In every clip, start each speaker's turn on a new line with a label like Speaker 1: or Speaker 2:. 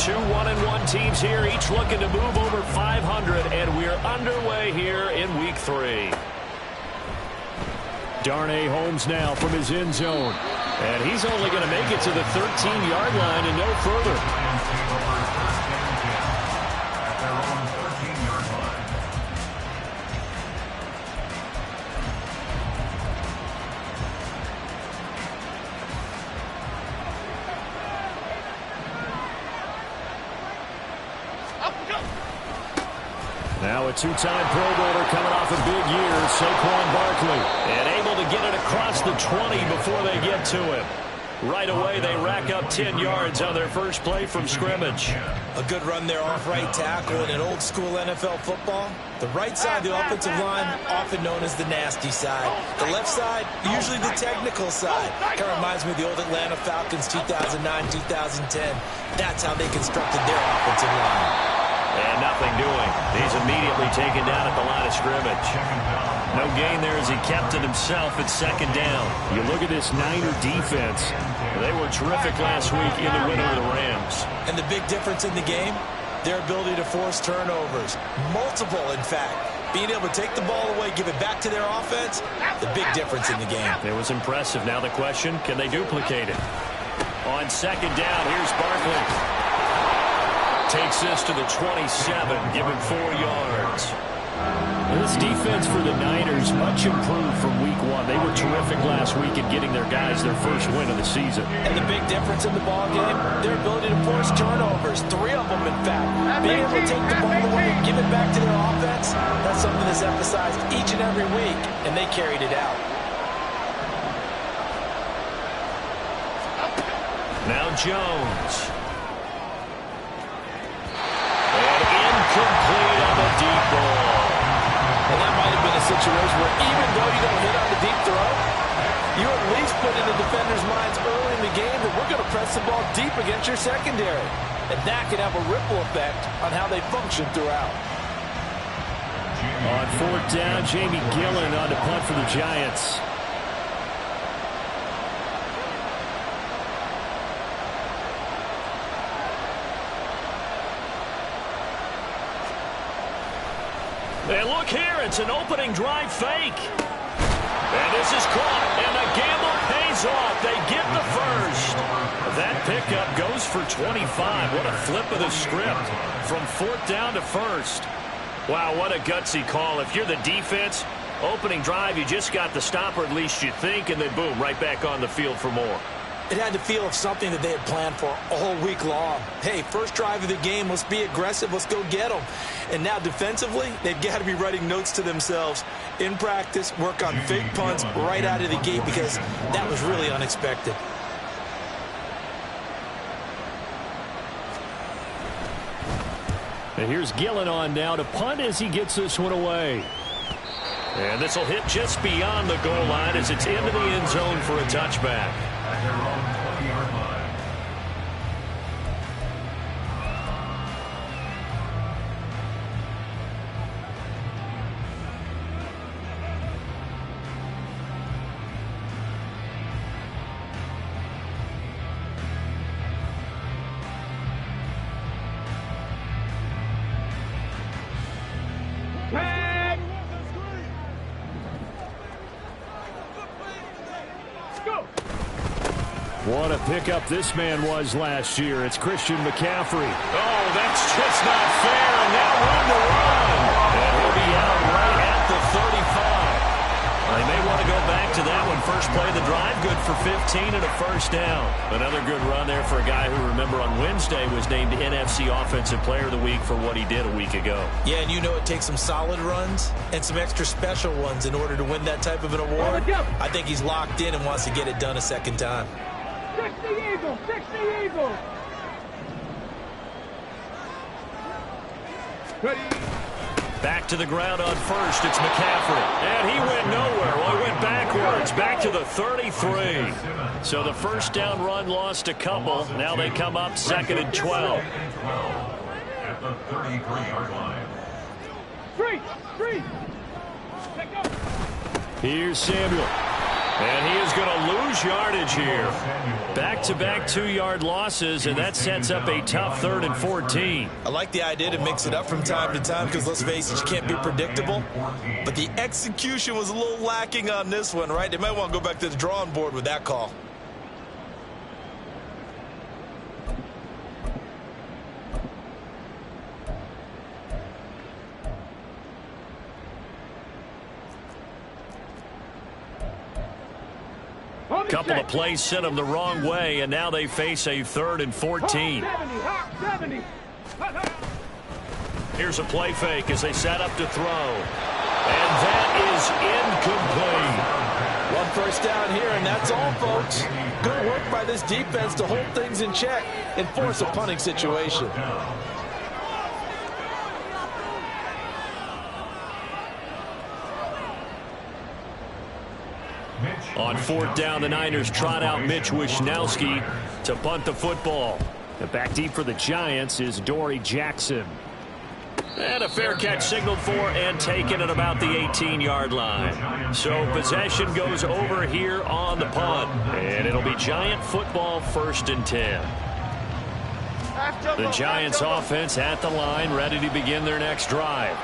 Speaker 1: Two 1-1 teams here, each looking to move over 500, and we're underway here in Week 3. Darnay Holmes now from his end zone. And he's only going to make it to the 13-yard line and no further. Now a two-time Pro Bowler coming off a big year, Saquon Barkley. And able to get it across the 20 before they get to him. Right away, they rack up 10 yards on their first play from scrimmage.
Speaker 2: A good run there off right tackle in an old-school NFL football. The right side of the offensive line, often known as the nasty side. The left side, usually the technical side. Kind of reminds me of the old Atlanta Falcons 2009-2010. That's how they constructed their offensive line.
Speaker 1: And nothing doing. He's immediately taken down at the line of scrimmage. No gain there as he kept it himself at second down. You look at this Niner defense. They were terrific last week in the win over the Rams.
Speaker 2: And the big difference in the game, their ability to force turnovers. Multiple, in fact. Being able to take the ball away, give it back to their offense, the big difference in the game.
Speaker 1: It was impressive. Now the question, can they duplicate it? On second down, here's Barkley. Takes this to the 27, give him 4 yards. This defense for the Niners, much improved from week 1. They were terrific last week in getting their guys their first win of the season.
Speaker 2: And the big difference in the ball game, their ability to force turnovers. 3 of them, in fact. Being able to take the ball away and give it back to their offense, that's something that's emphasized each and every week, and they carried it out.
Speaker 1: Now Jones. Complete on the deep ball.
Speaker 2: And that might have been a situation where even though you don't hit on the deep throw, you at least put in the defenders' minds early in the game that we're going to press the ball deep against your secondary. And that can have a ripple effect on how they function throughout.
Speaker 1: On fourth down, Jamie Gillen on to punt for the Giants. And look here, it's an opening drive fake. And this is caught, and the gamble pays off. They get the first. That pickup goes for 25. What a flip of the script from fourth down to first. Wow, what a gutsy call. If you're the defense, opening drive, you just got the stop, or at least you think, and then boom, right back on the field for more.
Speaker 2: It had to feel of something that they had planned for all week long. Hey, first drive of the game, let's be aggressive, let's go get them. And now defensively, they've got to be writing notes to themselves. In practice, work on fake punts right out of the gate because that was really unexpected.
Speaker 1: And here's Gillen on now to punt as he gets this one away. And this will hit just beyond the goal line as it's into the end zone for a touchback. What a pickup this man was last year. It's Christian McCaffrey. Oh, that's just not fair. And now room to run. And he'll be out right at the 35. They may want to go back to that one. First play of the drive, good for 15 and a first down. Another good run there for a guy who, remember, on Wednesday was named NFC Offensive Player of the Week for what he did a week ago.
Speaker 2: Yeah, and you know it takes some solid runs and some extra special ones in order to win that type of an award. I think he's locked in and wants to get it done a second time.
Speaker 3: 60 Eagles! 60 Eagles! Ready?
Speaker 1: Back to the ground on first. It's McCaffrey. And he went nowhere. Well, he went backwards. Back to the 33. So the first down run lost a couple. Now they come up second and 12.
Speaker 4: At the 33-yard line.
Speaker 3: Three!
Speaker 1: Here's Samuel. And he is going to lose yardage here. Back-to-back 2-yard losses, and that sets up a tough 3rd and 14.
Speaker 2: I like the idea to mix it up from time to time because, let's face it, you can't be predictable. But the execution was a little lacking on this one, right? They might want to go back to the drawing board with that call.
Speaker 1: Couple of plays sent them the wrong way, and now they face a 3rd and 14. Here's a play fake as they set up to throw. And that is incomplete.
Speaker 2: 1 first down here, and that's all, folks. Good work by this defense to hold things in check and force a punting situation.
Speaker 1: On 4th down, the Niners trot out Mitch Wishnowsky to punt the football. And back deep for the Giants is Dory Jackson. And a fair catch signaled for and taken at about the 18-yard line. So possession goes over here on the punt. And it'll be Giant football, 1st and 10. The Giants offense at the line, ready to begin their next drive.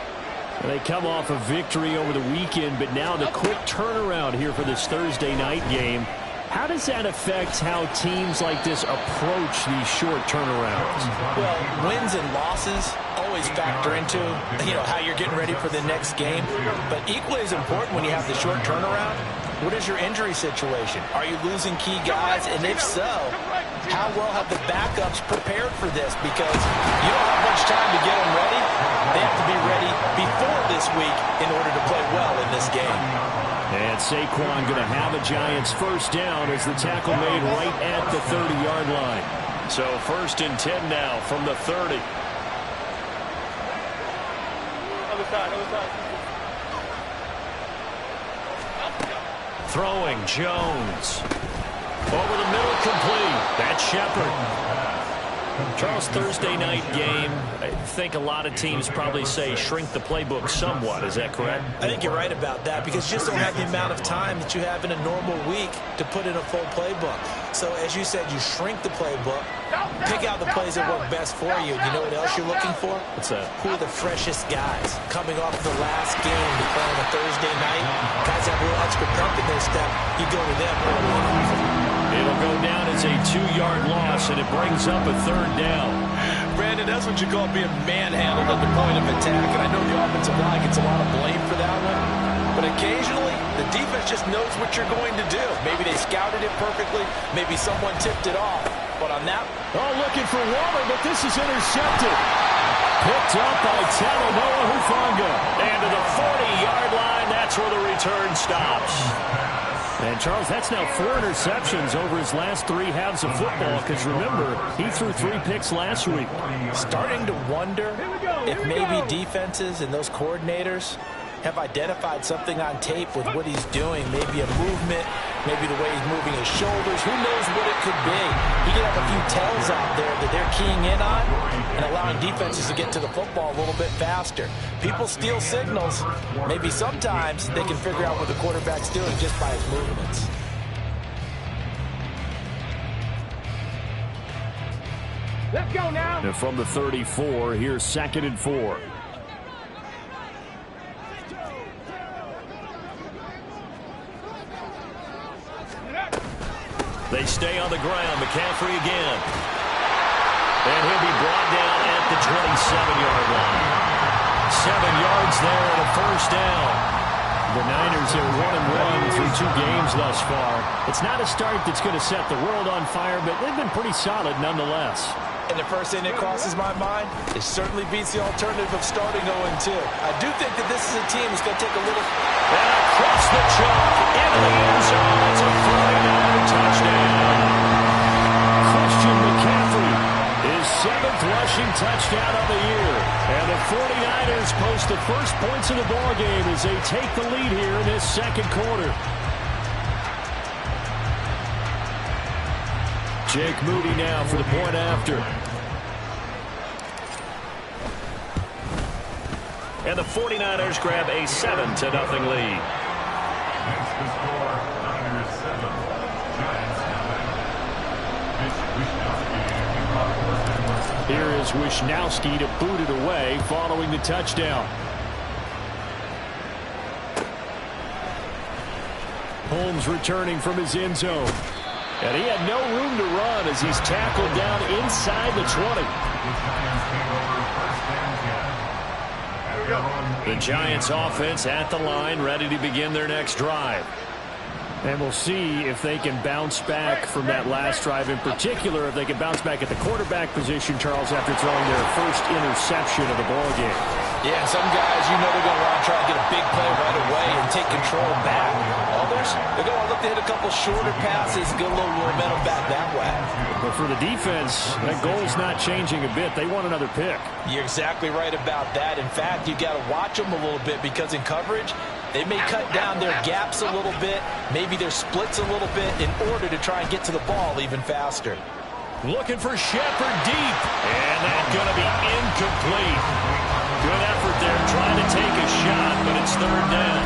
Speaker 1: They come off a victory over the weekend, but now the quick turnaround here for this Thursday night game. How does that affect how teams like this approach these short turnarounds?
Speaker 2: Well, wins and losses always factor into, how you're getting ready for the next game. But equally as important when you have the short turnaround, what is your injury situation? Are you losing key guys? And if so, how well have the backups prepared for this? Because you don't have much time to get them ready. They have to be ready before this week in order to play well in this game.
Speaker 1: And Saquon going to have a Giants 1st down as the tackle made right at the 30-yard line. So 1st and 10 now from the 30.
Speaker 3: Other side.
Speaker 1: Throwing Jones. Over the middle, complete. That's Shepard. Charles, Thursday night game, I think a lot of teams probably say shrink the playbook somewhat. Is that correct?
Speaker 2: I think you're right about that because you just don't have the amount of time that you have in a normal week to put in a full playbook. So as you said, you shrink the playbook, pick out the plays that work best for you. You know what else you're looking for?
Speaker 1: What's that?
Speaker 2: Who are the freshest guys coming off the last game to play on a Thursday night? Guys have a little extra pep in their step. You go to them.
Speaker 1: It'll go down as a 2-yard loss, and it brings up a 3rd down.
Speaker 2: Brandon, that's what you call being manhandled at the point of attack, and I know the offensive line gets a lot of blame for that one. But occasionally, the defense just knows what you're going to do. Maybe they scouted it perfectly. Maybe someone tipped it off. But on that...
Speaker 1: looking for Waller, but this is intercepted. Picked up by Talanoa Hufanga. And to the 40-yard line, that's where the return stops. And, Charles, that's now 4 interceptions over his last 3 halves of football because, remember, he threw 3 picks last week.
Speaker 2: Starting to wonder if maybe defenses and those coordinators have identified something on tape with what he's doing. Maybe a movement, maybe the way he's moving his shoulders. Who knows what it could be? He could have a few tells out there that they're keying in on and allowing defenses to get to the football a little bit faster. People steal signals. Maybe sometimes they can figure out what the quarterback's doing just by his movements.
Speaker 3: Let's go now.
Speaker 1: And from the 34, here's 2nd and 4. They stay on the ground. McCaffrey again. And he'll be brought down at the 27-yard line. 7 yards there and a 1st down. The Niners are 1-1 through 2 games thus far. It's not a start that's going to set the world on fire, but they've been pretty solid nonetheless.
Speaker 2: And the first thing that crosses my mind, it certainly beats the alternative of starting 0-2. I do think that this is a team that's going to take a little...
Speaker 1: And across the chalk, into the end zone. It's a 49er touchdown. Christian McCaffrey, his 7th rushing touchdown of the year. And the 49ers post the first points of the ballgame as they take the lead here in this 2nd quarter. Jake Moody now for the point after. And the 49ers grab a 7-0 lead.
Speaker 4: That's the score. Niners
Speaker 1: allows Wisnowski to boot it away following the touchdown. Holmes returning from his end zone. And he had no room to run as he's tackled down inside the 20. The Giants offense at the line, ready to begin their next drive. And we'll see if they can bounce back from that last drive, in particular if they can bounce back at the quarterback position, Charles, after throwing their first interception of the ballgame.
Speaker 2: Yeah, some guys, you know, they're going to want to try to get a big play right away and take control back. Others, they're going to look to hit a couple shorter passes, get a little momentum back that way.
Speaker 1: But for the defense, that goal's not changing a bit. They want another pick.
Speaker 2: You're exactly right about that. In fact, you got to watch them a little bit because in coverage, they may cut down their gaps a little bit, maybe their splits a little bit in order to try and get to the ball even faster.
Speaker 1: Looking for Shepard deep, and that's going to be incomplete. Good effort there trying to take a shot, but it's third down.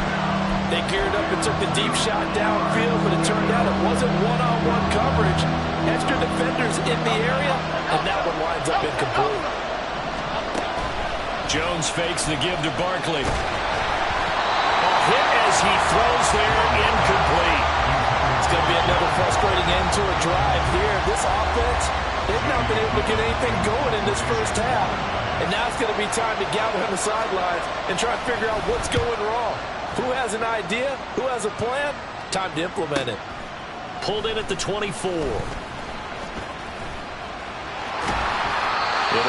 Speaker 2: They geared up and took the deep shot downfield, but it turned out it wasn't one-on-one coverage. Extra defenders in the area, and that one winds up incomplete.
Speaker 1: Jones fakes the give to Barkley. Hit as he throws there, incomplete.
Speaker 2: It's going to be another frustrating end to a drive here. This offense, they've not been able to get anything going in this first half. And now it's going to be time to gather on the sidelines and try to figure out what's going wrong. Who has an idea? Who has a plan? Time to implement it.
Speaker 1: Pulled in at the 24. It'll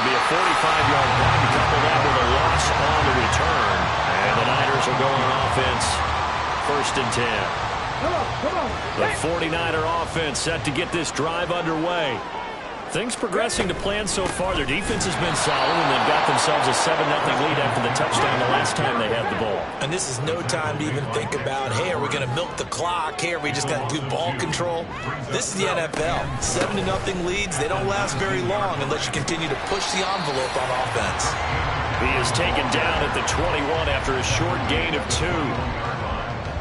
Speaker 1: be a 45-yard run to couple that with a loss on the return. And the Niners will go on offense, 1st and 10. The 49er offense set to get this drive underway. Things progressing to plan so far. Their defense has been solid, and they've got themselves a 7-0 lead after the touchdown the last time they had the ball.
Speaker 2: And this is no time to even think about, hey, are we going to milk the clock? Hey, are we just going to do ball control? This is the NFL. 7-0 leads, they don't last very long unless you continue to push the envelope on offense.
Speaker 1: He is taken down at the 21 after a short gain of 2.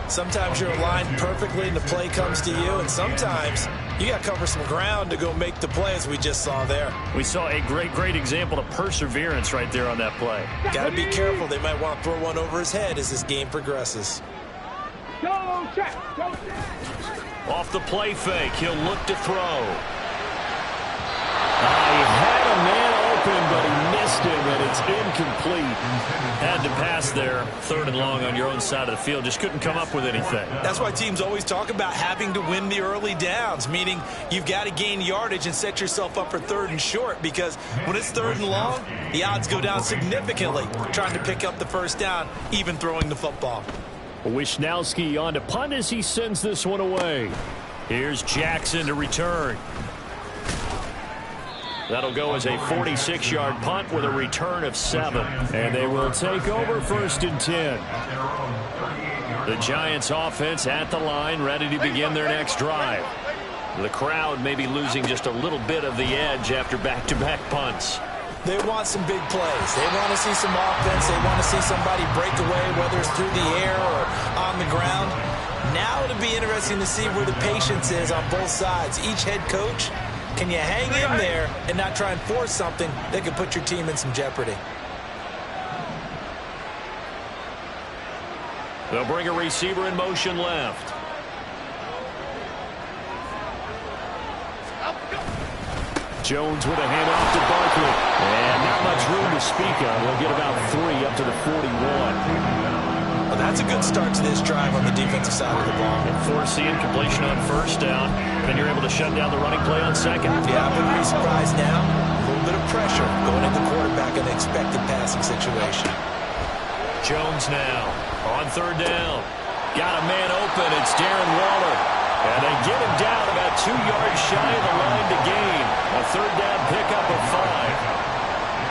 Speaker 2: Sometimes you're aligned perfectly and the play comes to you, and sometimes you got to cover some ground to go make the play, as we just saw there.
Speaker 1: We saw a great example of perseverance right there on that play.
Speaker 2: Got to be careful. They might want to throw one over his head as this game progresses.
Speaker 3: Go check. Go check.
Speaker 1: Off the play fake, he'll look to throw. He had a man open, but he missed him, and it's incomplete. Had to pass there, 3rd and long on your own side of the field. Just couldn't come up with anything.
Speaker 2: That's why teams always talk about having to win the early downs, meaning you've got to gain yardage and set yourself up for 3rd and short, because when it's 3rd and long, the odds go down significantly trying to pick up the first down, even throwing the football.
Speaker 1: Wisnowski on to punt as he sends this one away. Here's Jackson to return. That'll go as a 46-yard punt with a return of 7. And they will take over 1st and 10. The Giants offense at the line, ready to begin their next drive. The crowd may be losing just a little bit of the edge after back-to-back punts.
Speaker 2: They want some big plays. They want to see some offense. They want to see somebody break away, whether it's through the air or on the ground. Now it'll be interesting to see where the patience is on both sides. Each head coach, can you hang in there and not try and force something that could put your team in some jeopardy?
Speaker 1: They'll bring a receiver in motion left. Jones with a handoff to Barkley. And not much room to speak of. He'll get about 3 up to the 41.
Speaker 2: Well, that's a good start to this drive on the defensive side of the ball.
Speaker 1: Forcing completion on 1st down. Then you're able to shut down the running play on 2nd.
Speaker 2: Yeah, I wouldn't be surprised now. A little bit of pressure going at the quarterback in an expected passing situation.
Speaker 1: Jones now on 3rd down. Got a man open. It's Darren Waller. And they get him down about 2 yards shy of the line to gain. A 3rd down pickup of 5.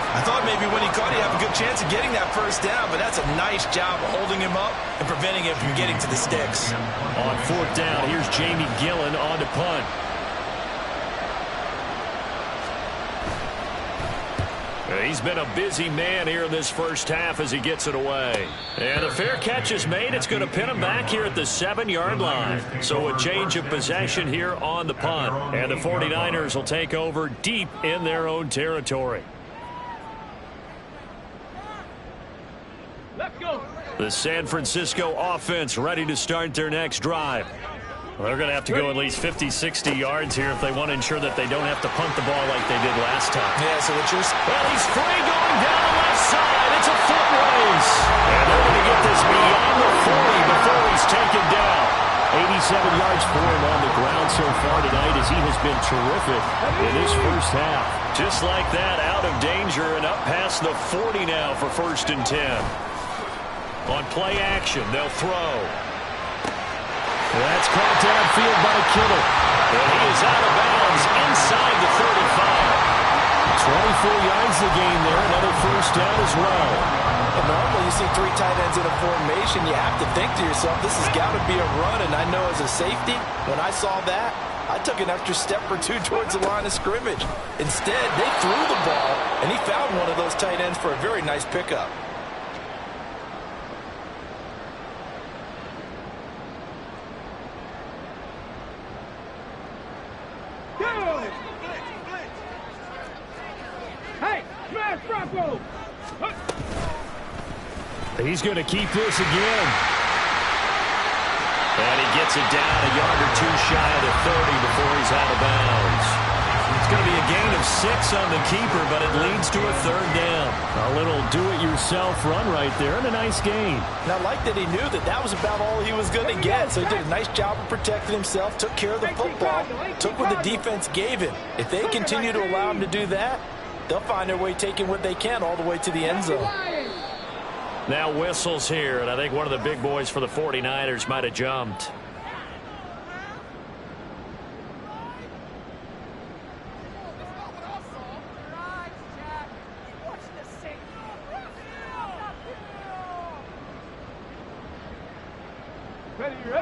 Speaker 2: I thought maybe when he caught, he'd have a good chance of getting that 1st down, but that's a nice job of holding him up and preventing him from getting to the sticks.
Speaker 1: On 4th down, here's Jamie Gillen on to punt. He's been a busy man here in this first half as he gets it away. And a fair catch is made. It's going to pin him back here at the 7-yard line. So a change of possession here on the punt. And the 49ers will take over deep in their own territory. The San Francisco offense ready to start their next drive. Well, they're going to have to go at least 50, 60 yards here if they want to ensure that they don't have to punt the ball like they did last time.
Speaker 2: Yeah, so what you're...
Speaker 1: Well, he's free going down the left side. It's a foot race. And they're going to get this beyond the 40 before he's taken down. 87 yards for him on the ground so far tonight as he has been terrific in his first half. Just like that, out of danger and up past the 40 now for 1st and 10. On play action, they'll throw. That's caught downfield by Kittle. And he is out of bounds inside the 35. 24 yards the gain there. Another first down as well.
Speaker 2: And normally you see 3 tight ends in a formation, you have to think to yourself, this has got to be a run. And I know as a safety, when I saw that, I took an extra step or 2 towards the line of scrimmage. Instead, they threw the ball, and he found one of those tight ends for a very nice pickup.
Speaker 3: Hey, smash Bronco!
Speaker 1: He's going to keep this again. And he gets it down a yard or 2 shy of the 30 before he's out of bounds. It's going to be a gain of 6 on the keeper, but it leads to a 3rd down. A little do-it-yourself run right there and a nice gain.
Speaker 2: And I like that he knew that that was about all he was going to get. So he did a nice job of protecting himself, took care of the football, took what the defense gave him. If they continue to allow him to do that, they'll find their way taking what they can all the way to the end zone.
Speaker 1: Now whistles here, and I think one of the big boys for the 49ers might have jumped.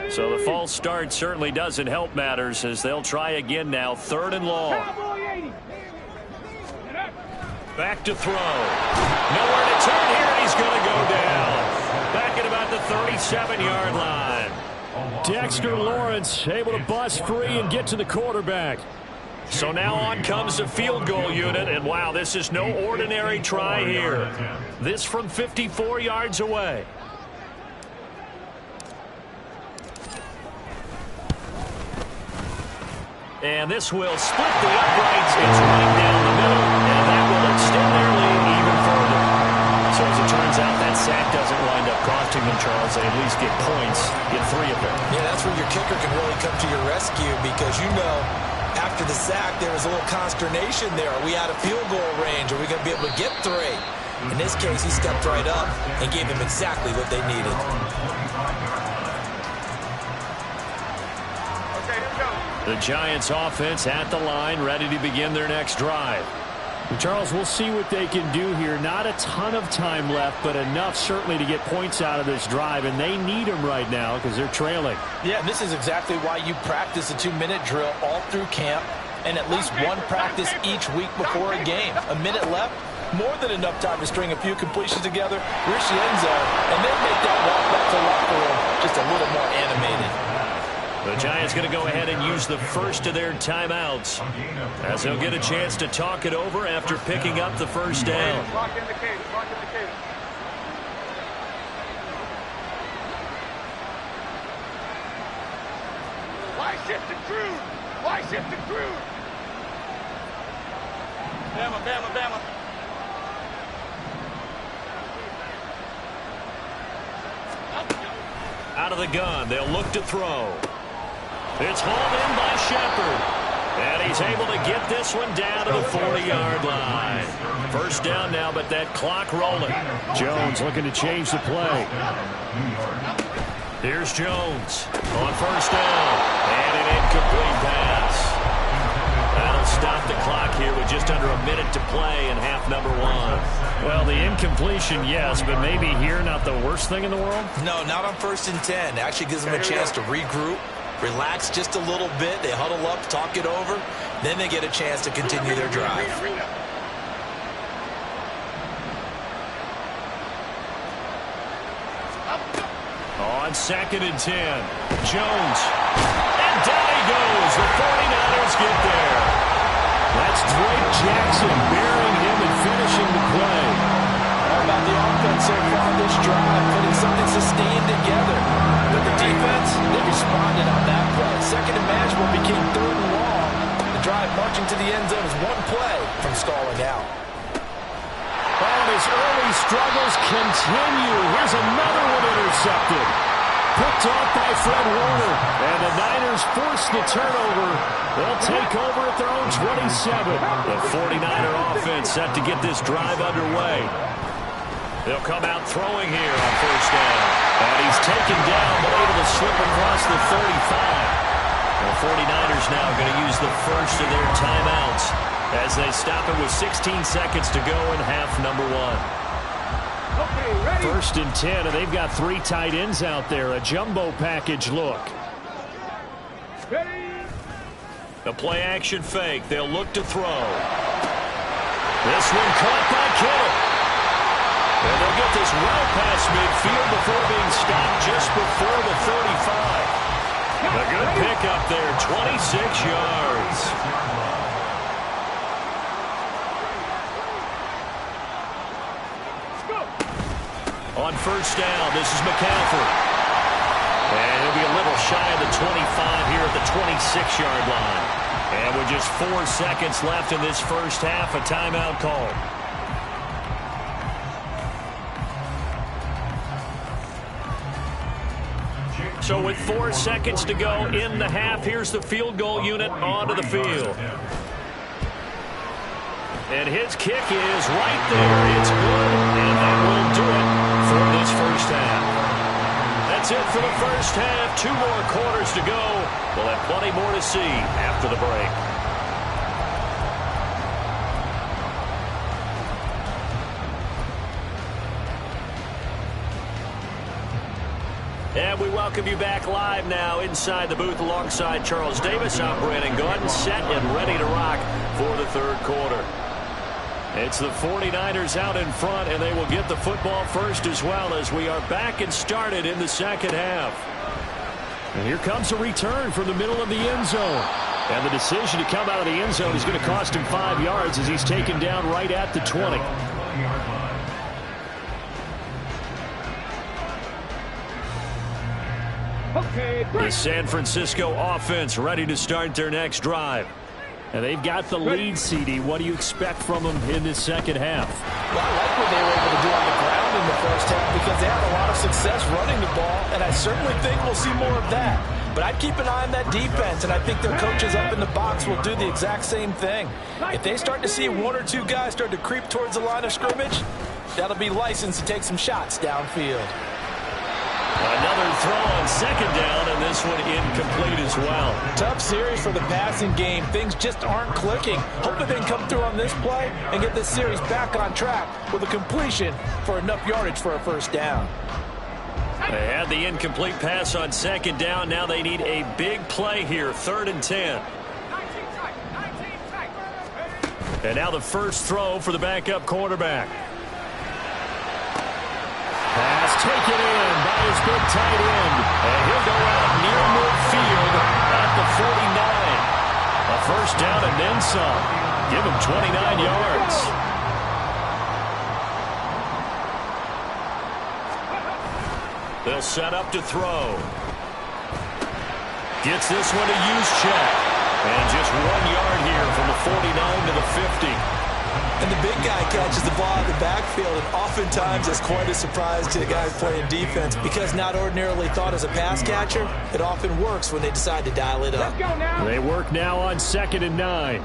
Speaker 1: So the false start certainly doesn't help matters as they'll try again now. 3rd and long. Back to throw. Nowhere to turn here, and he's going to go down. Back at about the 37-yard line. Dexter Lawrence able to bust free and get to the quarterback. So now on comes the field goal unit, and wow, this is no ordinary try here. This from 54 yards away. And this will split the uprights. It's right down the middle, and that will extend their lead even further. So as it turns out, that sack doesn't wind up costing them, Charles. They at least get points, get 3 of them.
Speaker 2: Yeah, that's where your kicker can really come to your rescue because you know after the sack there was a little consternation there. Are we out of field goal range? Are we going to be able to get 3? In this case, he stepped right up and gave them exactly what they needed.
Speaker 1: The Giants offense at the line, ready to begin their next drive.
Speaker 5: Charles, we'll see what they can do here. Not a ton of time left, but enough certainly to get points out of this drive, and they need them right now because they're trailing.
Speaker 2: Yeah, and this is exactly why you practice a 2-minute drill all through camp and at least one practice each week before a game. A minute left, more than enough time to string a few completions together, reach the end zone, and then make that walk back to the locker room just a little more animated.
Speaker 1: The Giants going to go ahead and use the first of their timeouts as they'll get a chance to talk it over after picking up the first down.
Speaker 3: Lock in the cage, lock in the cage. Why shift the crew? Why shift the crew? Bama, Bama, Bama.
Speaker 1: Out of the gun, they'll look to throw. It's hauled in by Shepard. And he's able to get this one down to the 40-yard line. First down now, but that clock rolling.
Speaker 5: Jones looking to change the play.
Speaker 1: Here's Jones on first down. And an incomplete pass. That'll stop the clock here with just under a minute to play in half number 1.
Speaker 5: Well, the incompletion, yes, but maybe here not the worst thing in the world?
Speaker 2: No, not on 1st and 10. It actually gives them a chance to regroup, relax just a little bit. They huddle up, talk it over. Then they get a chance to continue their drive.
Speaker 1: On 2nd and 10, Jones. And down he goes. The 49ers get there.
Speaker 5: That's Drake Jackson burying him and finishing the play.
Speaker 2: How about the offense so far this drive, putting
Speaker 5: his early struggles continue. Here's another one intercepted. Picked off by Fred Warner. And the Niners force the turnover. They'll take over at their own 27. The 49er offense set to get this drive underway. They'll come out throwing here on first down. And he's taken down, but able to slip across the 35. The 49ers now going to use the first of their timeouts as they stop it with 16 seconds to go in half number one. First and 10, and they've got 3 tight ends out there. A jumbo package look. The play action fake. They'll look to throw. This one caught by Kittle. And they'll get this well past midfield before being stopped just before the 35. A good pickup there, 26 yards. On first down, this is McCaffrey. And he'll be a little shy of the 25 here at the 26-yard line. And with just 4 seconds left in this first half, a timeout call. So with 4 seconds to go in the half, here's the field goal unit onto the field. And his kick is right there. It's good, and that will do it for this first half. That's it for the first half. 2 more quarters to go. We'll have plenty more to see after the break. And we welcome you back live now inside the booth alongside Charles Davis. I'm Brandon Gaudin, set and ready to rock for the third quarter. It's the 49ers out in front, and they will get the football first as well as we are back and started in the second half. And here comes a return from the middle of the end zone. And the decision to come out of the end zone is going to cost him 5 yards as he's taken down right at the 20. The San Francisco offense ready to start their next drive. And they've got the lead, CD. What do you expect from them in this second half?
Speaker 2: Well, I like what they were able to do on the ground in the first half because they had a lot of success running the ball, and I certainly think we'll see more of that. But I'd keep an eye on that defense, and I think their coaches up in the box will do the exact same thing. If they start to see 1 or 2 guys start to creep towards the line of scrimmage, that'll be licensed to take some shots downfield.
Speaker 1: Another throw on second down, and this one incomplete as well.
Speaker 2: Tough series for the passing game. Things just aren't clicking. Hopefully they can come through on this play and get this series back on track with a completion for enough yardage for a first down.
Speaker 1: They had the incomplete pass on second down. Now they need a big play here, 3rd and 10. And now the first throw for the backup quarterback. Pass taken in by his big tight end. And he'll go out near midfield at the 49. A first down and then some. Give him 29 yards. They'll set up to throw. Gets this one to Juszczyk. And just 1 yard here from the 49 to the 50.
Speaker 2: And the big guy catches the ball in the backfield, and oftentimes it's quite a surprise to the guys playing defense because not ordinarily thought as a pass catcher, it often works when they decide to dial it up.
Speaker 5: They work now on 2nd and 9.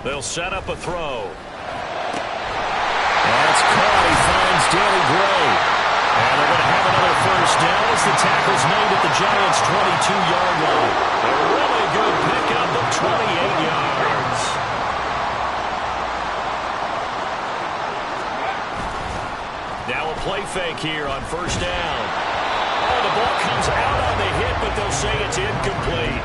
Speaker 1: They'll set up a throw.
Speaker 5: That's caught. He finds Danny Gray.
Speaker 1: And they're going to have another first down as the tackle's made at the Giants' 22-yard line. A really good pickup of 28 yards. Now a play fake here on first down. Oh, the ball comes out on the hit, but they'll say it's incomplete.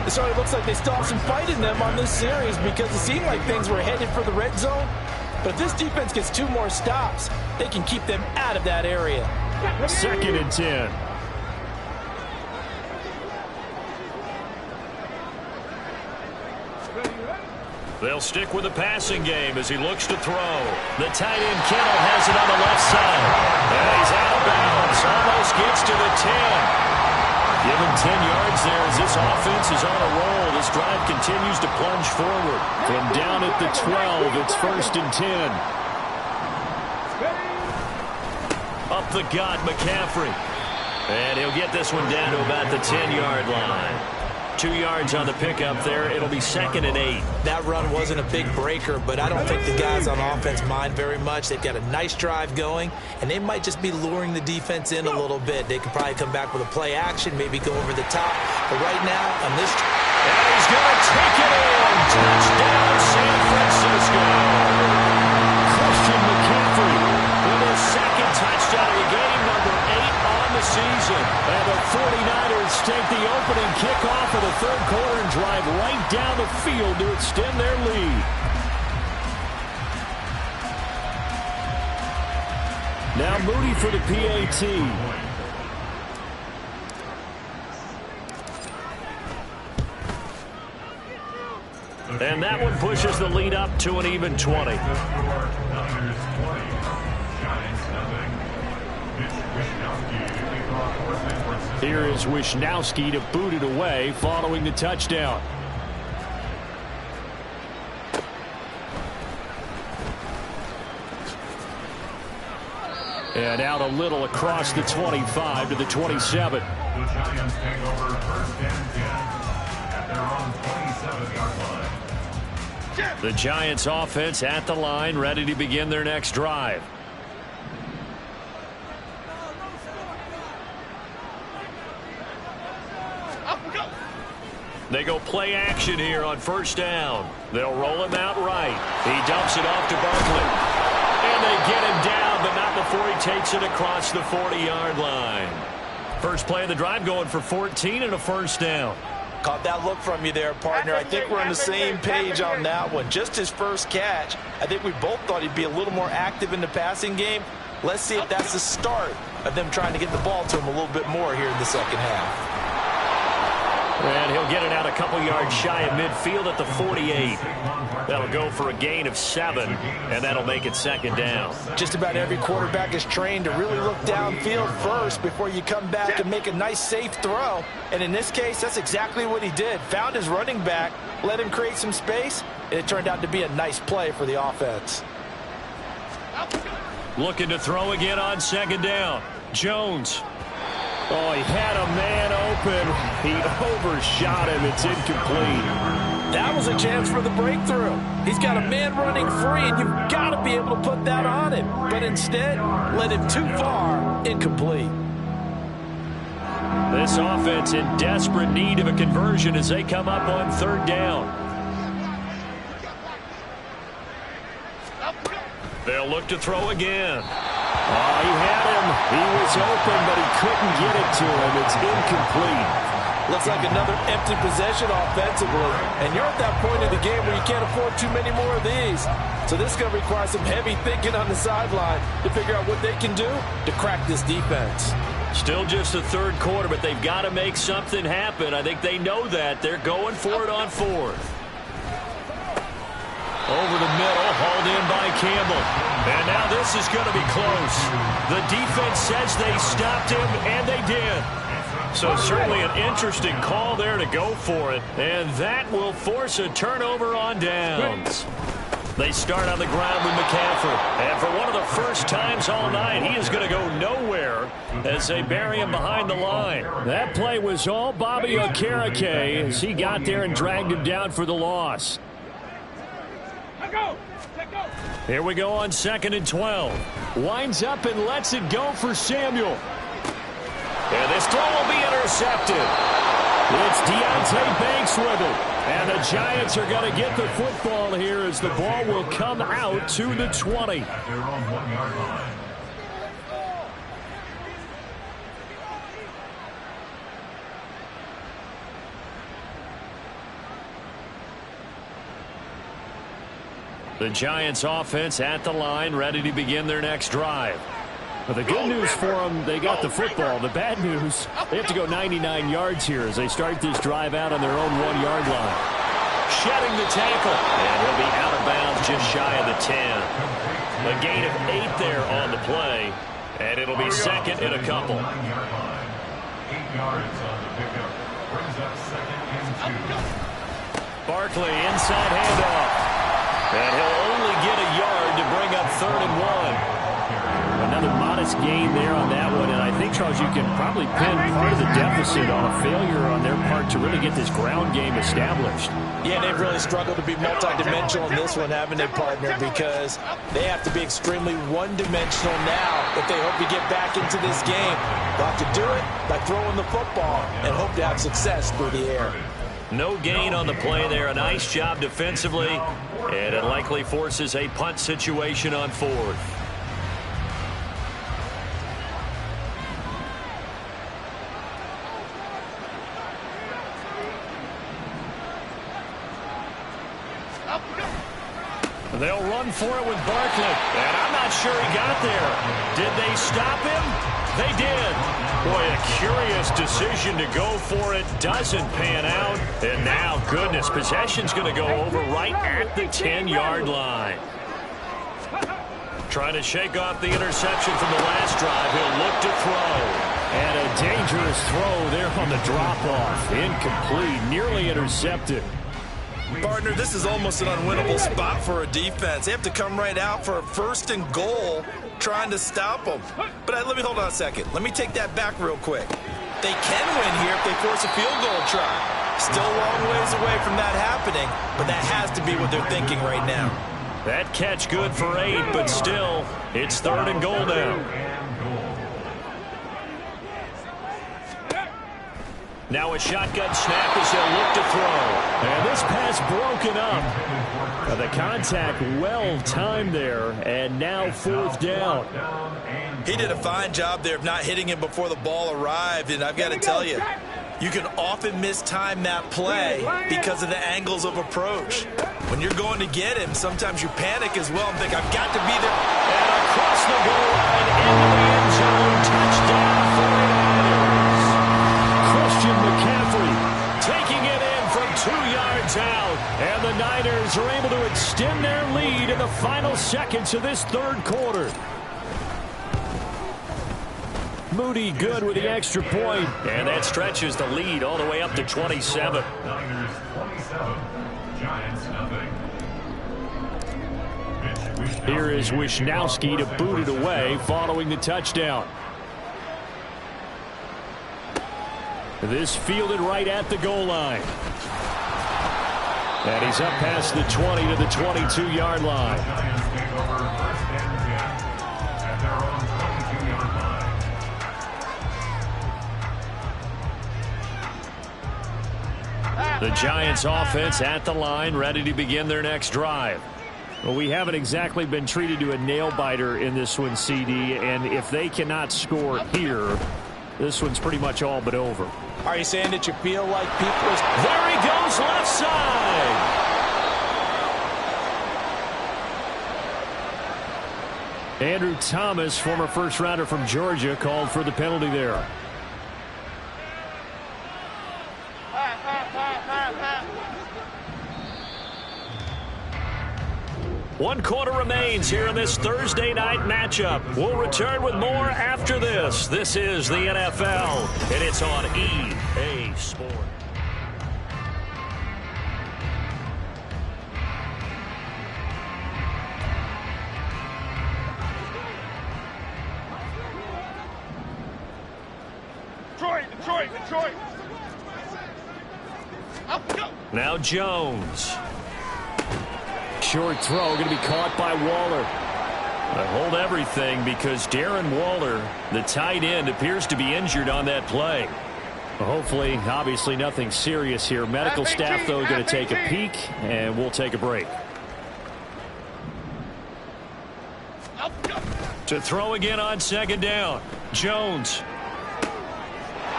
Speaker 2: It sort of looks like they still have some fight in them on this series because it seemed like things were headed for the red zone. But if this defense gets 2 more stops, they can keep them out of that area.
Speaker 5: 2nd and 10.
Speaker 1: They'll stick with the passing game as he looks to throw. The tight end Kittle has it on the left side. And he's out of bounds. Almost gets to the 10. Give him 10 yards there as this offense is on a roll. This drive continues to plunge forward. From down at the 12, it's 1st and 10. Up the gut, McCaffrey. And he'll get this one down to about the 10-yard line. 2 yards on the pickup there. It'll be 2nd and 8.
Speaker 2: That run wasn't a big breaker, but I don't think the guys on offense mind very much. They've got a nice drive going, and they might just be luring the defense in a little bit. They could probably come back with a play action, maybe go over the top. But right now, on this...
Speaker 1: And he's going to take it in. Touchdown, San Francisco. Christian McCaffrey with his 2nd touchdown of the game, number 8 on the season. And the 49ers take the opening kickoff of the 3rd quarter and drive right down the field to extend their lead. Now Moody for the PAT. And that one pushes the lead up to an even 20. Here is Wishnowsky to boot it away following the touchdown. And out a little across the 25 to the 27.
Speaker 4: The Giants take over 1st and 10 at their own 27-yard line.
Speaker 1: The Giants offense at the line, ready to begin their next drive. They go play action here on 1st down. They'll roll him out right. He dumps it off to Barkley. And they get him down, but not before he takes it across the 40-yard line. First play of the drive going for 14 and a 1st down.
Speaker 2: Caught that look from you there, partner. I think we're on the same page on that one. Just his first catch. I think we both thought he'd be a little more active in the passing game. Let's see if that's the start of them trying to get the ball to him a little bit more here in the 2nd half.
Speaker 1: And he'll get it out a couple yards shy of midfield at the 48. That'll go for a gain of 7, and that'll make it 2nd down.
Speaker 2: Just about every quarterback is trained to really look downfield first before you come back and make a nice, safe throw. And in this case, that's exactly what he did. Found his running back, let him create some space, and it turned out to be a nice play for the offense.
Speaker 1: Looking to throw again on 2nd down. Jones. Oh, he had a man open. He overshot him. It's incomplete.
Speaker 2: That was a chance for the breakthrough. He's got a man running free, and you've got to be able to put that on him. But instead, led him too far. Incomplete.
Speaker 1: This offense in desperate need of a conversion as they come up on 3rd down. They'll look to throw again.
Speaker 5: Oh, he had him. He was open, but he couldn't get it to him. It's incomplete.
Speaker 2: Looks like another empty possession offensively. And you're at that point in the game where you can't afford too many more of these. So this is going to require some heavy thinking on the sideline to figure out what they can do to crack this defense.
Speaker 1: Still just the 3rd quarter, but they've got to make something happen. I think they know that. They're going for it on 4th. Over the middle, hauled in by Campbell. And now this is going to be close. The defense says they stopped him, and they did. So certainly an interesting call there to go for it. And that will force a turnover on downs. They start on the ground with McCaffrey. And for one of the first times all night, he is going to go nowhere as they bury him behind the line.
Speaker 5: That play was all Bobby Okereke as he got there and dragged him down for the loss.
Speaker 1: Here we go on 2nd and 12.
Speaker 5: Winds up and lets it go for Samuel.
Speaker 1: And this throw will be intercepted.
Speaker 5: It's Deontay Banks with it. And the Giants are going to get the football here as the ball will come out to the 20.
Speaker 4: At their own 1-yard line.
Speaker 1: The Giants offense at the line, ready to begin their next drive.
Speaker 5: Well, the good news for them, they got the football. The bad news, they have to go 99 yards here as they start this drive out on their own 1-yard line.
Speaker 1: Shedding the tackle, and he'll be out of bounds just shy of the 10. A gain of 8 there on the play, and it'll be 2nd and a couple.
Speaker 4: 8 yards on the pickup. Brings up 2nd and 2.
Speaker 1: Barkley inside handoff. And he'll only get a yard to bring up 3rd and 1.
Speaker 5: Another modest gain there on that one, and I think, Charles, you can probably pin part of the deficit on a failure on their part to really get this ground game established.
Speaker 2: Yeah, they've really struggled to be multidimensional in this one, haven't they, partner? Because they have to be extremely one-dimensional now if they hope to get back into this game. They'll have to do it by throwing the football and hope to have success through the air.
Speaker 1: No gain on the play there. A nice job defensively, and it likely forces a punt situation on 4th. They'll run for it with Barkley, and I'm not sure he got there. Did they stop him? They did. Boy, a curious decision to go for it. Doesn't pan out. And now, goodness, possession's going to go over right at the 10-yard line. Trying to shake off the interception from the last drive. He'll look to throw.
Speaker 5: And a dangerous throw there on the drop-off. Incomplete, nearly intercepted.
Speaker 2: Partner, this is almost an unwinnable spot for a defense. They have to come right out for a 1st and goal trying to stop them. But let me hold on a second. Let me take that back real quick. They can win here if they force a field goal try. Still a long ways away from that happening, but that has to be what they're thinking right now.
Speaker 1: That catch good for 8, but still, it's 3rd and goal now. Now a shotgun snap as they'll look to throw.
Speaker 5: And this pass broken up. The contact well timed there, and now 4th down.
Speaker 2: He did a fine job there of not hitting him before the ball arrived, and I've got to tell you, you can often mistime that play because of the angles of approach. When you're going to get him, sometimes you panic as well and think, I've got to be there.
Speaker 1: And across the goal line into the end zone, touchdown 49ers.
Speaker 5: Christian McCaffrey
Speaker 1: taking it in from 2 yards out.
Speaker 5: And the Niners are able to extend their lead in the final seconds of this 3rd quarter. Moody good with the extra point.
Speaker 1: And that stretches the lead all the way up to 27.
Speaker 4: Niners 27, Giants nothing.
Speaker 5: Here is Wishnowski to boot it away following the touchdown. This fielded right at the goal line. And he's up past the 20 to the 22-yard line.
Speaker 4: Giants take over 1st and 10 at their own 22-yard line.
Speaker 1: The Giants offense at the line, ready to begin their next drive.
Speaker 5: Well, we haven't exactly been treated to a nail-biter in this one, CD, and if they cannot score here, this one's pretty much all but over.
Speaker 2: Are you saying that you feel like people...
Speaker 1: There he goes, left side.
Speaker 5: Andrew Thomas, former first-rounder from Georgia, called for the penalty there.
Speaker 1: One quarter remains here in this Thursday night matchup. We'll return with more after this. This is the NFL, and it's on EA Sports.
Speaker 3: Detroit. Up, go.
Speaker 1: Now Jones.
Speaker 5: Short throw going to be caught by Waller.
Speaker 1: Hold everything because Darren Waller, the tight end, appears to be injured on that play.
Speaker 5: Well, hopefully, obviously nothing serious here. Medical staff, though, going to take a peek, and we'll take a break.
Speaker 1: To throw again on 2nd down. Jones.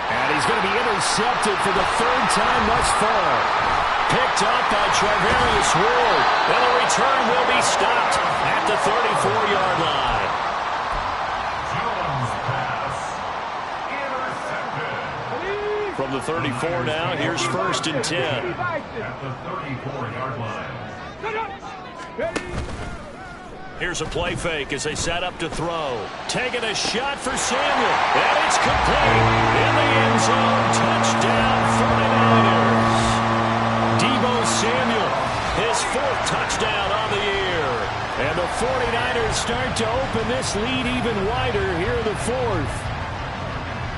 Speaker 5: And he's going to be intercepted for the 3rd time thus far.
Speaker 1: Picked up by Charvarius Ward. And the return will be stopped at the 34-yard line.
Speaker 4: Jones pass intercepted.
Speaker 1: From the 34 now, here's 1st and 10.
Speaker 4: At the 34-yard line.
Speaker 1: Here's a play fake as they set up to throw. Taking a shot for Samuel. And it's complete. In the end zone. Touchdown 49ers. Deebo Samuel. His 4th touchdown on the year. And the 49ers start to open this lead even wider here in the 4th.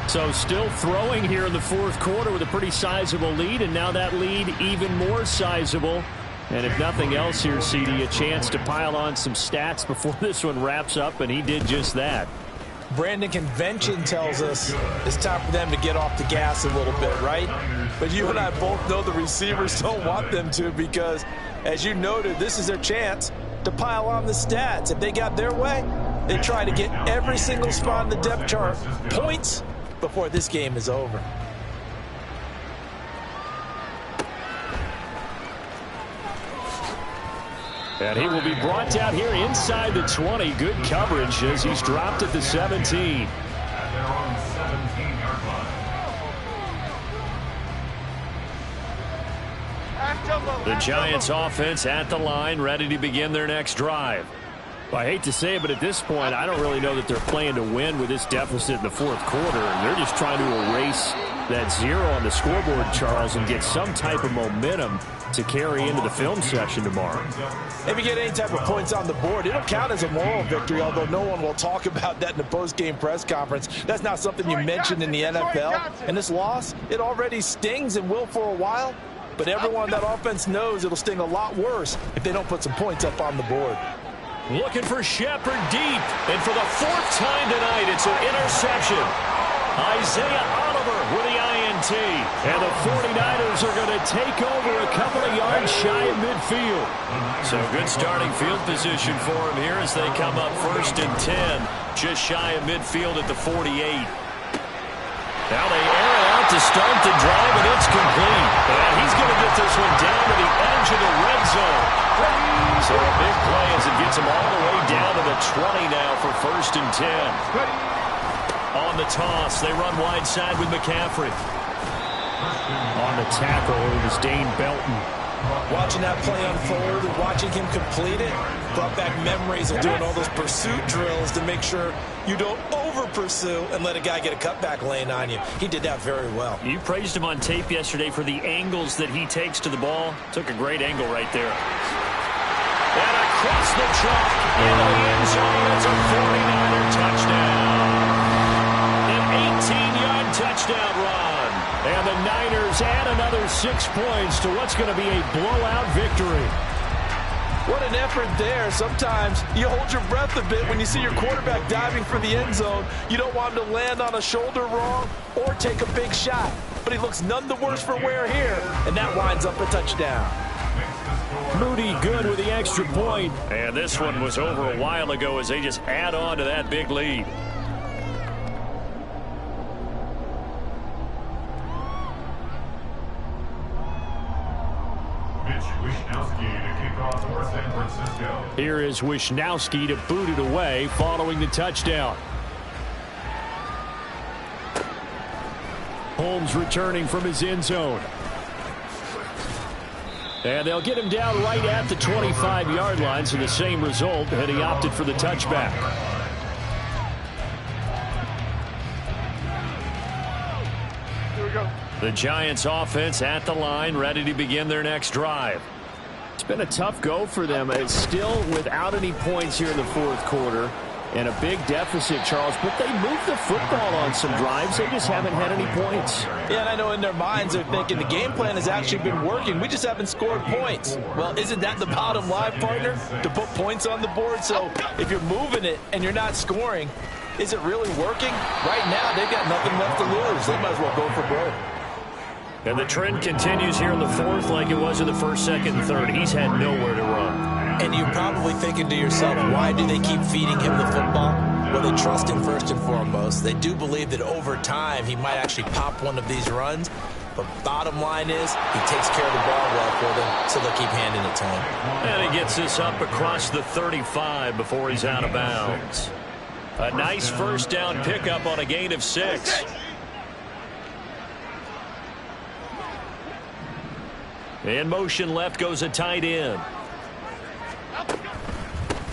Speaker 1: So still throwing here in the 4th quarter with a pretty sizable lead, and now that lead even more sizable. And if nothing else here, CD, a chance to pile on some stats before this one wraps up, and he did just that.
Speaker 2: Brandon, convention tells us it's time for them to get off the gas a little bit, right? But you and I both know the receivers don't want them to because, as you noted, this is their chance to pile on the stats. If they got their way, they try to get every single spot in the depth chart points before this game is over.
Speaker 5: And he will be brought down here inside the 20. Good coverage as he's dropped at the 17.
Speaker 4: At their own 17-yard line.
Speaker 1: The Giants offense at the line, ready to begin their next drive.
Speaker 5: Well, I hate to say it, but at this point, I don't really know that they're playing to win with this deficit in the 4th quarter. And they're just trying to erase that 0 on the scoreboard, Charles, and get some type of momentum to carry into the film session tomorrow.
Speaker 2: If you get any type of points on the board, it'll count as a moral victory, although no one will talk about that in the post-game press conference. That's not something you mentioned in the NFL. And this loss, it already stings and will for a while. But everyone on that offense knows it'll sting a lot worse if they don't put some points up on the board.
Speaker 1: Looking for Shepard deep. And for the 4th time tonight, it's an interception. Isaiah Oliver with the INT.
Speaker 5: And the 49ers are going to take over a couple of yards shy of midfield.
Speaker 1: So good starting field position for him here as they come up 1st and 10. Just shy of midfield at the 48. Now they air it out to start the drive, and it's complete. And he's going to get this one down to the edge of the red zone. So a big play as it gets him all the way down to the 20 now for 1st and 10. On the toss, they run wide side with McCaffrey.
Speaker 5: On the tackle, it was Dane Belton.
Speaker 2: Watching that play unfold and watching him complete it brought back memories of doing all those pursuit drills to make sure you don't over-pursue and let a guy get a cutback lane on you. He did that very well.
Speaker 1: You praised him on tape yesterday for the angles that he takes to the ball. Took a great angle right there. And across the chalk into the end zone. It's a 49er touchdown. An 18-yard touchdown run.
Speaker 5: And the Niners add another 6 points to what's going to be a blowout victory.
Speaker 2: What an effort there. Sometimes you hold your breath a bit when you see your quarterback diving for the end zone. You don't want him to land on a shoulder wrong or take a big shot. But he looks none the worse for wear here, and that winds up a touchdown.
Speaker 5: Moody good with the extra point.
Speaker 1: And this one was over a while ago as they just add on to that big lead.
Speaker 5: Here is Wishnowsky to boot it away following the touchdown. Holmes returning from his end zone. And they'll get him down right at the 25-yard line, so the same result, and he opted for the touchback.
Speaker 3: Here we go.
Speaker 1: The Giants offense at the line, ready to begin their next drive.
Speaker 5: It's been a tough go for them. It's still without any points here in the 4th quarter. And a big deficit, Charles, but they moved the football on some drives. They just haven't had any points.
Speaker 2: Yeah, and I know in their minds they're thinking the game plan has actually been working. We just haven't scored points. Well, isn't that the bottom line, partner? To put points on the board. So if you're moving it and you're not scoring, is it really working? Right now, they've got nothing left to lose. They might as well go for broke.
Speaker 1: And the trend continues here in the 4th like it was in the 1st, 2nd, and 3rd. He's had nowhere to run.
Speaker 2: And you're probably thinking to yourself, why do they keep feeding him the football? Well, they trust him first and foremost. They do believe that over time he might actually pop one of these runs. But bottom line is he takes care of the ball well for them, so they'll keep handing it to him.
Speaker 1: And he gets this up across the 35 before he's out of bounds. A nice first down pickup on a gain of 6. In motion left goes a tight end.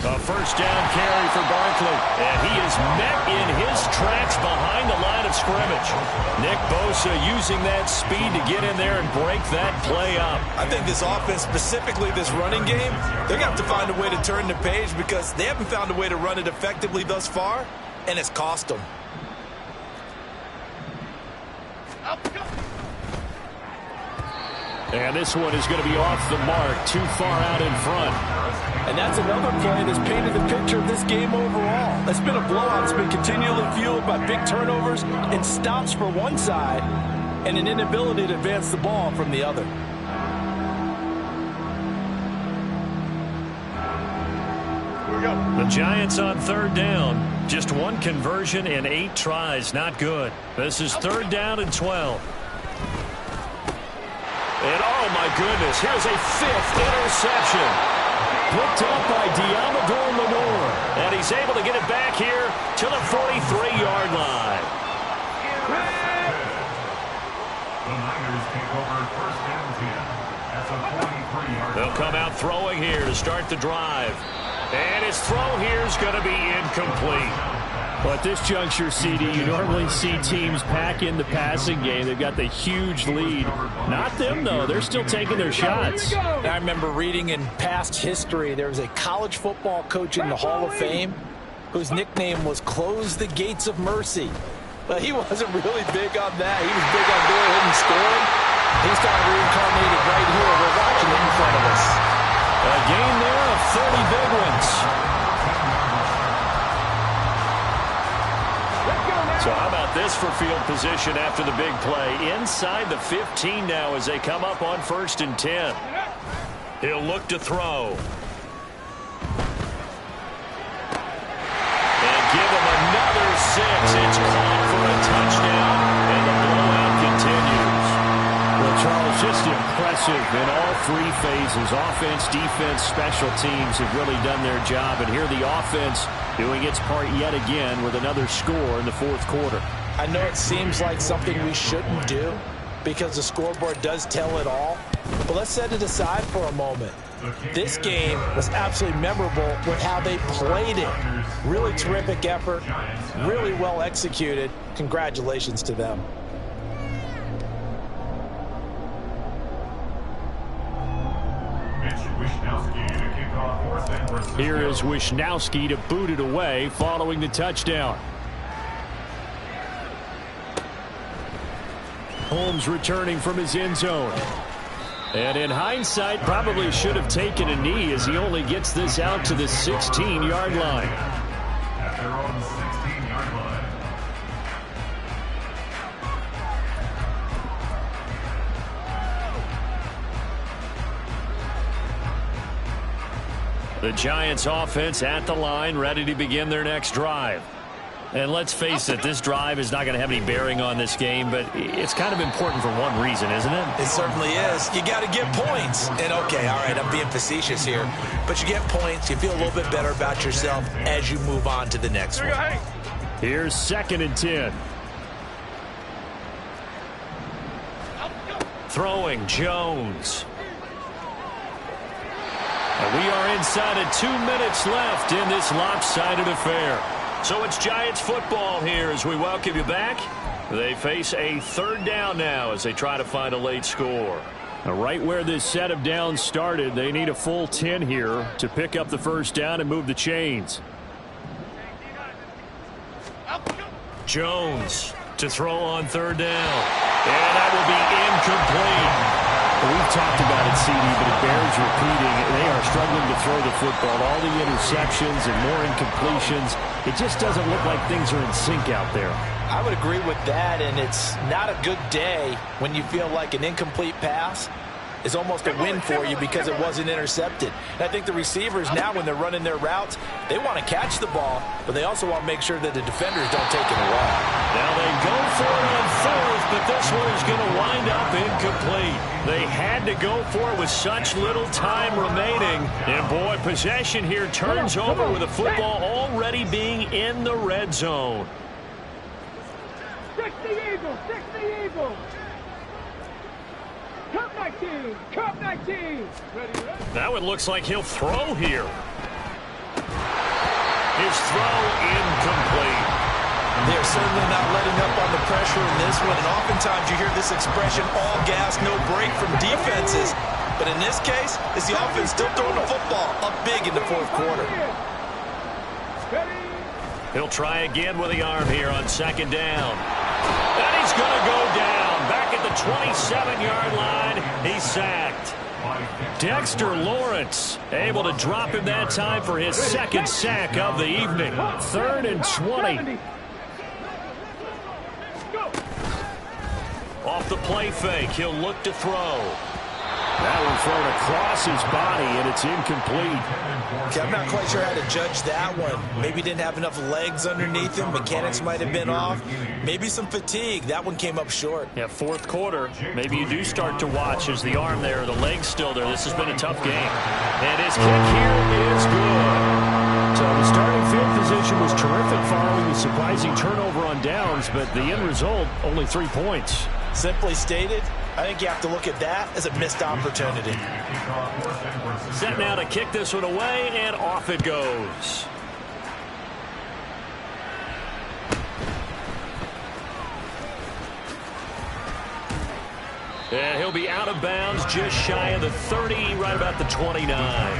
Speaker 1: A first down carry for Barkley. And he is met in his tracks behind the line of scrimmage. Nick Bosa using that speed to get in there and break that play up.
Speaker 2: I think this offense, specifically this running game, they're going to have to find a way to turn the page because they haven't found a way to run it effectively thus far, and it's cost them.
Speaker 5: And this one is going to be off the mark, too far out in front.
Speaker 6: And that's another play that's painted the picture of this game overall. It's been a blowout. It's been continually fueled by big turnovers and stops for one side and an inability to advance the ball from the other.
Speaker 1: The Giants on third down. Just one conversion in 8 tries. Not good. This is third down and 12. And oh my goodness, here's a 5th interception. Picked up by Deommodore Lenoir. And he's able to get it back here to the 43-yard line.
Speaker 4: The Niners take over first and 10. That's a 43-yard line.
Speaker 1: They'll come out throwing here to start the drive. And his throw here is going to be incomplete.
Speaker 5: Well, at this juncture, CD, you normally see teams pack in the passing game. They've got the huge lead. Not them, though. They're still taking their shots.
Speaker 6: I remember reading in past history, there was a college football coach in the Hall of Fame whose nickname was Close the Gates of Mercy. But he wasn't really big on that. He was big on going ahead and scoring. He's starting to reincarnate it right here. We're watching it in front of us.
Speaker 1: A game there of 30 big ones. So how about this for field position after the big play? Inside the 15 now as they come up on first and 10. He'll look to throw. And give him another 6. It's caught for a touchdown, and the blowout continues.
Speaker 5: Well, Charles, just impressive in all 3 phases. Offense, defense, special teams have really done their job. And here the offense doing its part yet again with another score in the 4th quarter.
Speaker 6: I know it seems like something we shouldn't do because the scoreboard does tell it all. But let's set it aside for a moment. This game was absolutely memorable with how they played it. Really terrific effort, really well executed. Congratulations to them.
Speaker 5: Here is Wishnowski to boot it away following the touchdown. Holmes returning from his end zone. And in hindsight, probably should have taken a knee as he only gets this out to the 16-yard line.
Speaker 4: At their own 16-yard line.
Speaker 1: The Giants offense at the line, ready to begin their next drive. And let's face it, this drive is not going to have any bearing on this game, but it's kind of important for one reason, isn't it?
Speaker 2: It certainly is. You got to get points. And okay, all right, I'm being facetious here, but you get points, you feel a little bit better about yourself as you move on to the next one.
Speaker 5: Here's 2nd and 10.
Speaker 1: Throwing Jones. And we are inside of 2 minutes left in this lopsided affair. So it's Giants football here as we welcome you back. They face a 3rd down now as they try to find a late score.
Speaker 5: Now, right where this set of downs started, they need a full 10 here to pick up the 1st down and move the chains.
Speaker 1: Jones to throw on 3rd down. And that will be incomplete.
Speaker 5: We've talked about it, CD, but it bears repeating. They are struggling to throw the football. All the interceptions and more incompletions. It just doesn't look like things are in sync out there.
Speaker 6: I would agree with that, and it's not a good day when you feel like an incomplete pass is almost a win for you because it wasn't intercepted. And I think the receivers now, when they're running their routes, they want to catch the ball, but they also want to make sure that the defenders don't take it away.
Speaker 1: Now they go for it on 4th, but this one is going to wind up incomplete. They had to go for it with such little time remaining. And boy, possession here turns over with the football already being in the red zone.
Speaker 3: Stick the Eagles! Stick the Eagles! Cup 19! Cup 19! Ready?
Speaker 1: That one looks like he'll throw here. His throw incomplete.
Speaker 2: They're certainly not letting up on the pressure in this one, and oftentimes you hear this expression, all gas, no break from defenses. But in this case, it's the offense still throwing the football up big in the fourth quarter.
Speaker 1: He'll try again with the arm here on second down. And he's going to go down. Back at the 27-yard line, he's sacked. Dexter Lawrence able to drop him that time for his second sack of the evening. 3rd and 20. Off the play fake, he'll look to throw.
Speaker 5: That one thrown across his body, and it's incomplete.
Speaker 2: Okay, I'm not quite sure how to judge that one. Maybe didn't have enough legs underneath him. Mechanics might have been off. Maybe some fatigue. That one came up short.
Speaker 1: Yeah, fourth quarter. Maybe you do start to watch as the arm there, the leg's still there. This has been a tough game. And his kick here is good.
Speaker 5: So the starting field position was terrific following the surprising turnover on downs, but the end result, only 3 points.
Speaker 2: Simply stated, I think you have to look at that as a missed opportunity.
Speaker 1: Set now to kick this one away, and off it goes. And he'll be out of bounds just shy of the 30, right about the 29.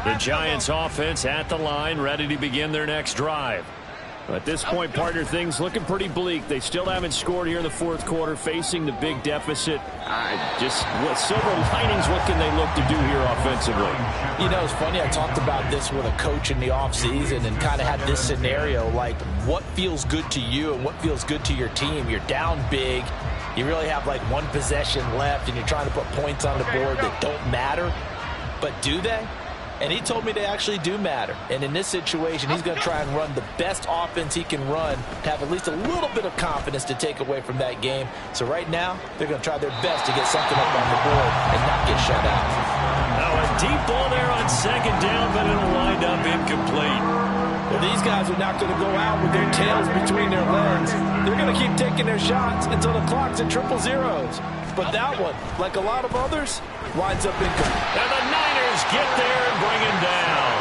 Speaker 1: The Giants offense at the line, ready to begin their next drive. At this point, partner, things looking pretty bleak. They still haven't scored here in the fourth quarter, facing the big deficit. Silver linings, what can they look to do here offensively?
Speaker 6: You know, it's funny, I talked about this with a coach in the offseason and kind of had this scenario, like what feels good to you and what feels good to your team. You're down big. You really have like one possession left, and you're trying to put points on the board that don't matter. But do they? And he told me they actually do matter. And in this situation, he's going to try and run the best offense he can run to have at least a little bit of confidence to take away from that game. So right now, they're going to try their best to get something up on the board and not get shut out.
Speaker 1: Now a deep ball there on second down, but it'll wind up incomplete.
Speaker 6: Well, these guys are not going to go out with their tails between their legs. They're going to keep taking their shots until the clock's at triple zeros. But that one, like a lot of others, winds up incomplete.
Speaker 1: And the Niners get there and bring him down.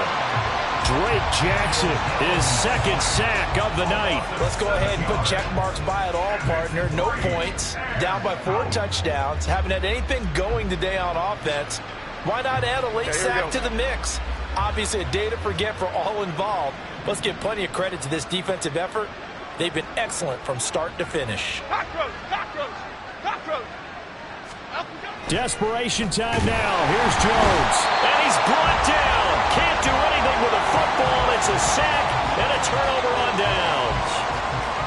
Speaker 1: Drake Jackson, his second sack of the night.
Speaker 6: Let's go ahead and put check marks by it all, partner. No points, down by 4 touchdowns, haven't had anything going today on offense. Why not add a late sack to the mix? Obviously a day to forget for all involved. Let's give plenty of credit to this defensive effort. They've been excellent from start to finish.
Speaker 5: Desperation time now. Here's Jones.
Speaker 1: And he's brought down. Can't do anything with a football. It's a sack and a turnover on downs.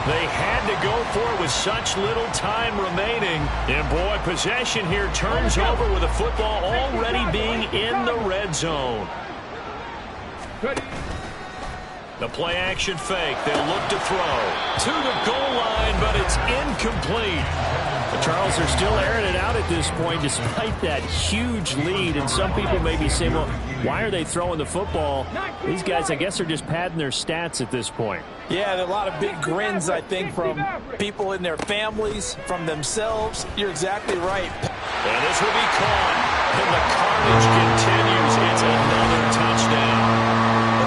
Speaker 1: They had to go for it with such little time remaining. And boy, possession here turns over with the football already being in the red zone. The play action fake. They'll look to throw to the goal line, but it's incomplete.
Speaker 5: The Charles are still airing it out at this point despite that huge lead. And some people may be saying, well, why are they throwing the football? These guys, I guess, are just padding their stats at this point.
Speaker 6: Yeah, there are a lot of big grins, I think, from people in their families, from themselves. You're exactly right.
Speaker 1: And this will be caught. And the carnage continues. It's another touchdown.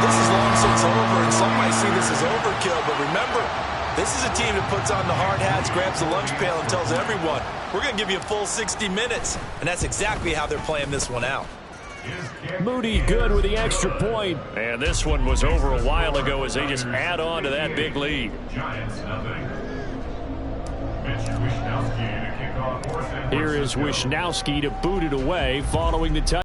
Speaker 2: This is long since over, and some might see this as overkill, but remember, this is a team that puts on the hard hats, grabs the lunch pail, and tells everyone, we're going to give you a full 60 minutes. And that's exactly how they're playing this one out.
Speaker 5: Moody good with the extra point.
Speaker 1: And this one was over a while ago as they just add on to that big lead.
Speaker 5: Here is Wishnowsky to boot it away following the touchdown.